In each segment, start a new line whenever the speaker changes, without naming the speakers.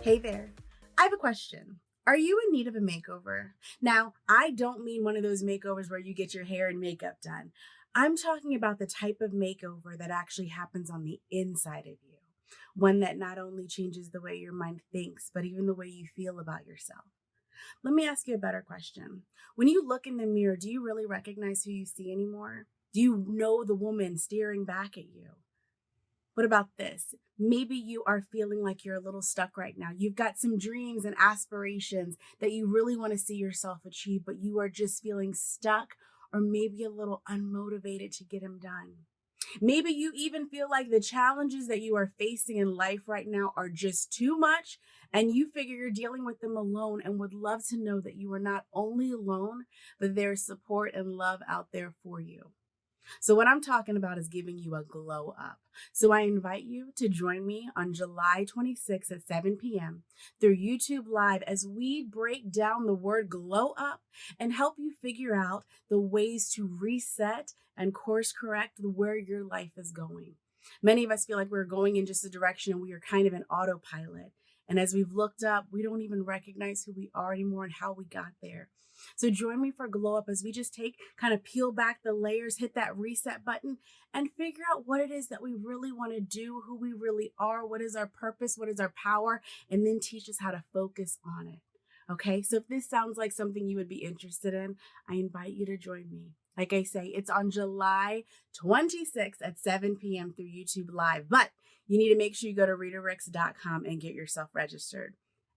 Hey there. I have a question. Are you in need of a makeover? Now, I don't mean one of those makeovers where you get your hair and makeup done. I'm talking about the type of makeover that actually happens on the inside of you. One that not only changes the way your mind thinks, but even the way you feel about yourself. Let me ask you a better question. When you look in the mirror, do you really recognize who you see anymore? Do you know the woman staring back at you? What about this? Maybe you are feeling like you're a little stuck right now. You've got some dreams and aspirations that you really want to see yourself achieve, but you are just feeling stuck or maybe a little unmotivated to get them done. Maybe you even feel like the challenges that you are facing in life right now are just too much, and you figure you're dealing with them alone and would love to know that you are not only alone, but there's support and love out there for you. So what I'm talking about is giving you a glow up. So I invite you to join me on July 26th at 7 p.m. through YouTube Live as we break down the word glow up and help you figure out the ways to reset and course correct where your life is going. Many of us feel like we're going in just a direction and we are kind of an autopilot. And as we've looked up, we don't even recognize who we are anymore and how we got there. So join me for Glow Up as we just peel back the layers, hit that reset button, and figure out what it is that we really want to do, who we really are, what is our purpose, what is our power, and then teach us how to focus on it. Okay, so if this sounds like something you would be interested in, I invite you to join me. Like I say, it's on July 26th at 7 p.m. through YouTube Live, but you need to make sure you go to RitaRicks.com and get yourself registered.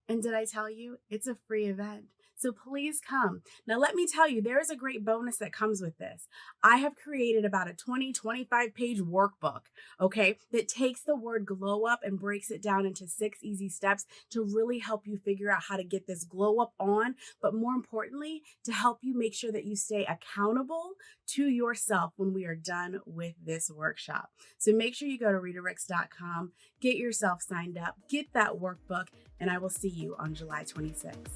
And did I tell you, it's a free event? So please come. Now, let me tell you, there is a great bonus that comes with this. I have created about a 25 page workbook, okay, that takes the word glow up and breaks it down into 6 easy steps to really help you figure out how to get this glow up on, but more importantly, to help you make sure that you stay accountable to yourself when we are done with this workshop. So make sure you go to RitaRicks.com, get yourself signed up, get that workbook, and I will see you on July 26th.